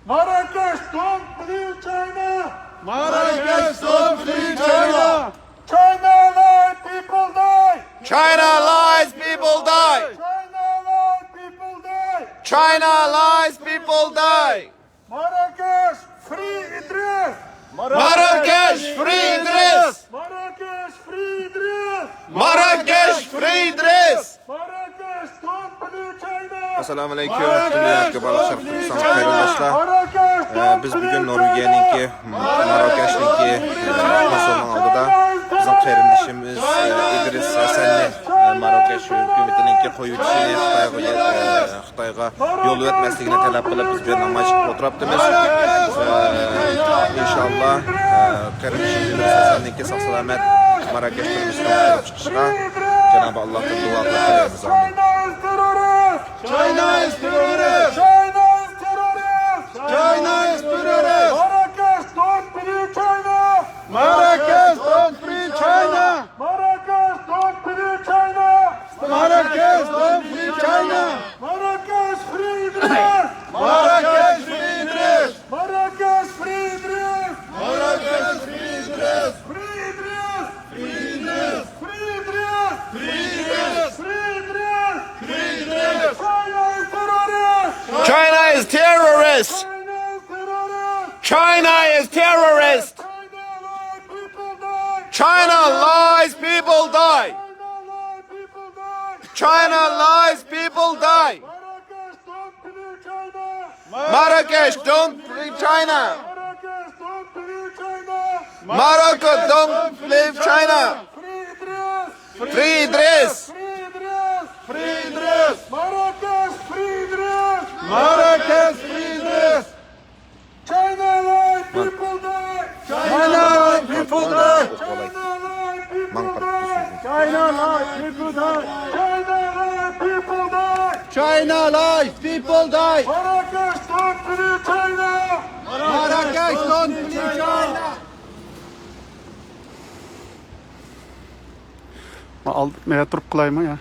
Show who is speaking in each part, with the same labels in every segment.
Speaker 1: Marrakesh, don't leave China!
Speaker 2: Marrakesh, don't flee China!
Speaker 1: China lies, people die!
Speaker 2: China lies, people die!
Speaker 1: China lies, people die!
Speaker 2: China lies, people die!
Speaker 1: Marrakesh, free Idris!
Speaker 2: Marrakesh, free Idris!
Speaker 1: Marrakesh, free Idris!
Speaker 2: Marrakesh, free Idris!
Speaker 1: Marrakesh, don't leave China!
Speaker 3: Assalamu alaykum. Dünyadagi barcha Turkiston qarindoshlar.
Speaker 1: Marrakesh,
Speaker 3: Biz bugun Norvegiyaniki, Marokashniki konsulning oldida bizning qarindoshimiz Idris Hasanni Marokash hukumatiningki qo'yuvchini Xitoyga yo'l o'tmasligini talab qilib biz bu yerda namoyish qilib o'tiribmiz. Inshaalloh qarindoshimiz Idris Hasanninki sog' salomat Marokash turmushiga chiqishga Cenab-ı Allah'tan dua qilamiz.
Speaker 2: China is terrorist!
Speaker 1: China is terrorist!
Speaker 2: China is terrorist!
Speaker 1: Marrakesh, don't leave China!
Speaker 2: Marrakesh, don't free China!
Speaker 1: Marrakesh, don't leave China!
Speaker 2: Marrakesh, don't free China!
Speaker 1: Marrakesh, free Idris!
Speaker 2: Marrakesh, free Idris!
Speaker 1: Marrakesh, free Idris!
Speaker 2: Marrakesh, free Idris!
Speaker 1: Free Idris!
Speaker 2: Free Idris!
Speaker 1: Free Idris!
Speaker 2: Free Idris!
Speaker 1: Free Idris!
Speaker 2: Free Idris!
Speaker 1: China is terrorist!
Speaker 2: China is terrorist!
Speaker 1: China is terrorist!
Speaker 2: China is terrorist!
Speaker 1: China lies, people die!
Speaker 2: China lies, people die!
Speaker 1: China lies, people die!
Speaker 2: China lies, people die!
Speaker 1: Marrakesh, don't leave China!
Speaker 2: Marrakesh, don't leave China!
Speaker 1: Morocco, don't leave China!
Speaker 2: Free Idris!
Speaker 1: Free Idris!
Speaker 2: Free Idris!
Speaker 1: Marrakesh, free Idris!
Speaker 2: Marrakesh, free Idris!
Speaker 1: China lies, people die!
Speaker 2: China lies, people die!
Speaker 1: China lies, people die!
Speaker 2: China lies, people die!
Speaker 1: China lies, people die! Marrakesh, don't leave China!
Speaker 2: Marrakesh, don't flee China!
Speaker 4: Turib qilaymi ya?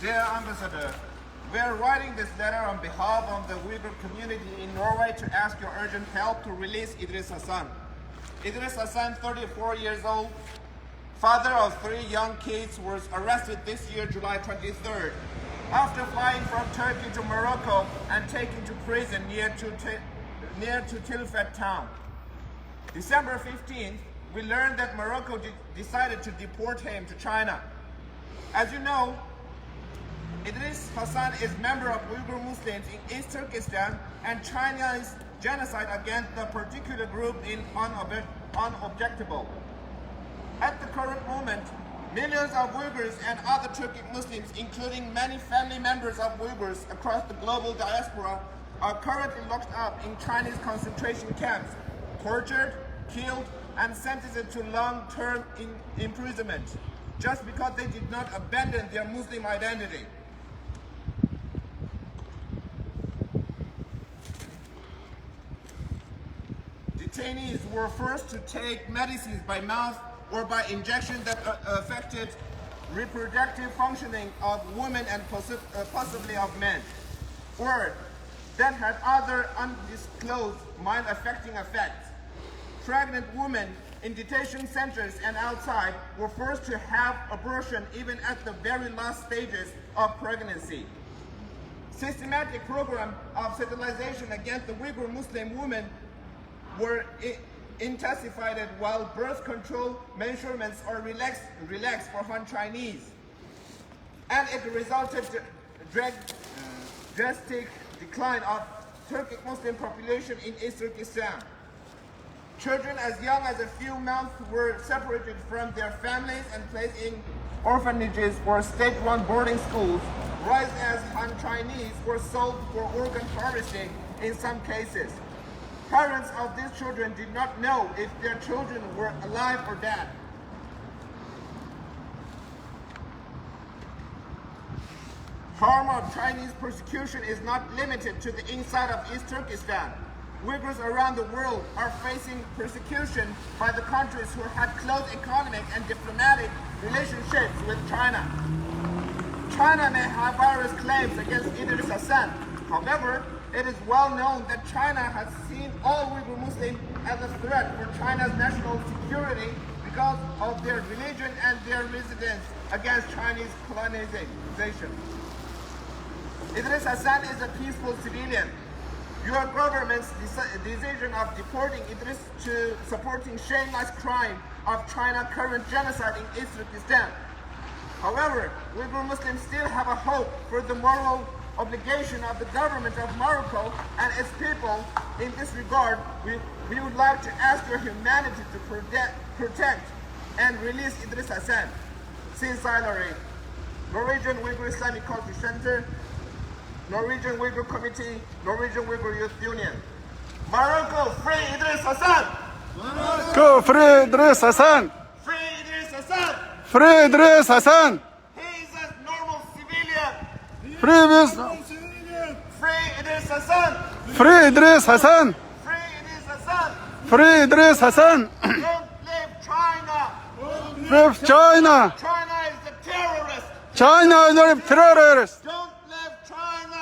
Speaker 3: Dear Ambassador, we are writing this letter on behalf of the Uyghur community in Norway to ask your urgent help to release Idris Hasan. Idris Hasan, 34 years old, father of 3 young kids, was arrested this year, July 23rd, after flying from Turkey to Morocco and taken to prison near to Tiflet town. December 15th, we learned that Morocco decided to deport him to China. As you know, Idris Hasan is member of Uyghur Muslims in East Turkistan and China's genocide against the particular group in unobjectionable. At the current moment, millions of Uyghurs and other Turkic Muslims, including many family members of Uyghurs across the global diaspora, are currently locked up in Chinese concentration camps, tortured, killed, and sentenced to long-term imprisonment, just because they did not abandon their Muslim identity. Detainees were forced to take medicines by mouth or by injection that affected reproductive functioning of women and possibly of men, or that had other undisclosed mind-affecting effects. Pregnant women in detention centers and outside were forced to have abortion even at the very last stages of pregnancy. Systematic program of sterilization against the Uyghur Muslim women were intensified while birth control measurements are relaxed for Han Chinese. And it resulted in drastic decline of Turkic Muslim population in East Turkistan. Children as young as a few months were separated from their families and placed in orphanages or state-run boarding schools, whereas as Han Chinese were sold for organ harvesting in some cases. Parents of these children did not know if their children were alive or dead. Harm of Chinese persecution is not limited to the inside of East Turkistan. Uyghurs around the world are facing persecution by the countries who had close economic and diplomatic relationships with China. China may have various claims against Idris Hasan. However, it is well known that China has seen all Uyghur Muslims as a threat for China's national security because of their religion and their residence against Chinese colonization. Idris Hasan is a peaceful civilian. Your government's decision of deporting Idris to supporting shameless crime of China's current genocide in East Turkistan. However, Uyghur Muslims still have a hope for the moral obligation of the Government of Morocco and its people. In this regard, we would like to ask your humanity to protect and release Idris Hasan. Sincerely, Norwegian Uyghur Islamic Culture Center, Norwegian Uyghur Committee, Norwegian Uyghur Youth Union. Morocco, free Idris Hasan!
Speaker 4: Go free Idris Hasan!
Speaker 3: Free Idris Hasan!
Speaker 4: Free Idris Hasan!
Speaker 3: He is a normal civilian!
Speaker 4: Free Idris,
Speaker 3: Free Idris Hasan!
Speaker 4: free Idris Hasan!
Speaker 3: Free Idris Hasan!
Speaker 4: Free Idris Hasan!
Speaker 3: Don't leave China!
Speaker 4: Free China!
Speaker 3: China is a terrorist!
Speaker 4: China is a terrorist!
Speaker 3: Don't leave China!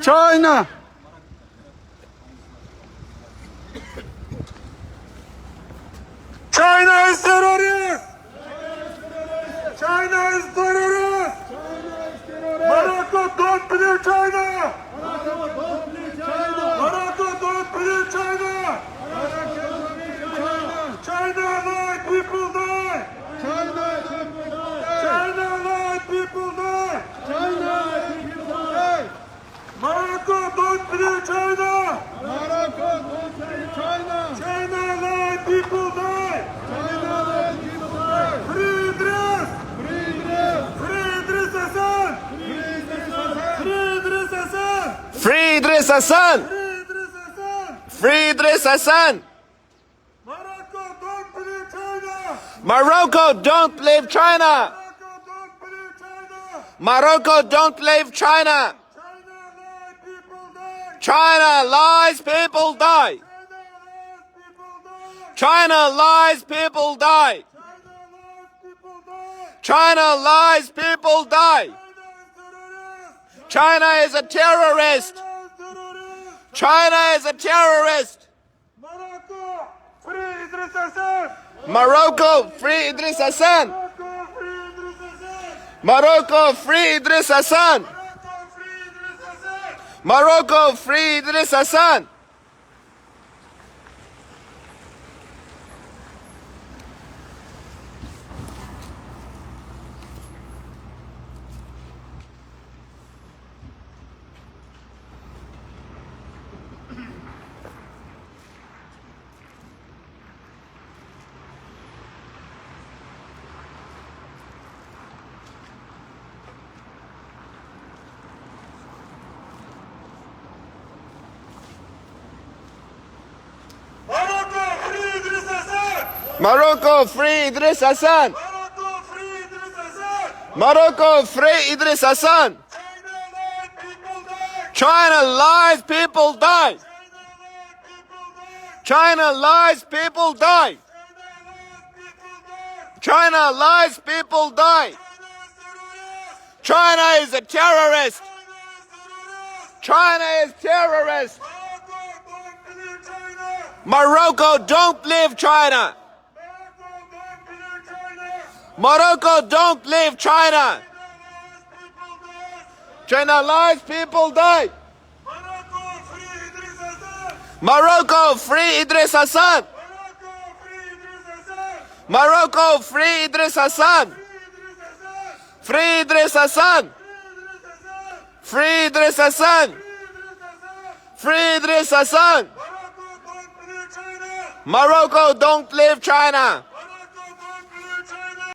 Speaker 4: China!
Speaker 1: China is terrorist! China is terrorist! Morocco, don't believe China! Morocco, don't believe China! China lie, people die! China lie, people die! Morocco, don't believe China! China lie, people die! Free Idris! Free Idris Hasan! Free Idris Hasan!
Speaker 3: Free Idris Hasan!
Speaker 1: Free Idris Hasan!
Speaker 3: Free Idris Hasan!
Speaker 1: Morocco, don't believe China!
Speaker 3: Morocco, don't leave China!
Speaker 1: Morocco, don't believe China!
Speaker 3: Morocco, don't leave China! China lies, people die!
Speaker 1: China lies, people die!
Speaker 3: China lies, people die!
Speaker 1: China is
Speaker 3: China is a
Speaker 1: terrorist!
Speaker 3: terrorist! China is a terrorist!
Speaker 1: Morocco, free Idris Hasan!
Speaker 3: Morocco, free Idris Hasan!
Speaker 1: Morocco, free Idris Hasan!
Speaker 3: Morocco, free Idris Hasan!
Speaker 1: Morocco, free Idris Hasan!
Speaker 3: Morocco, free Idris Hasan!
Speaker 1: Morocco, free Idris Hasan!
Speaker 3: Morocco, free Idris Hasan!
Speaker 1: China lies, people die!
Speaker 3: China lies, people die!
Speaker 1: China lies, people die!
Speaker 3: China lies, people die! China is a terrorist! China is terrorist!
Speaker 1: Morocco, don't believe China!
Speaker 3: Morocco, don't leave China! China lies, people die!
Speaker 1: Morocco, free Idris Hasan!
Speaker 3: Morocco, free Idris Hasan! Free Idris Hasan! Free Idris Hasan! Free Idris Hasan! Morocco, don't leave China!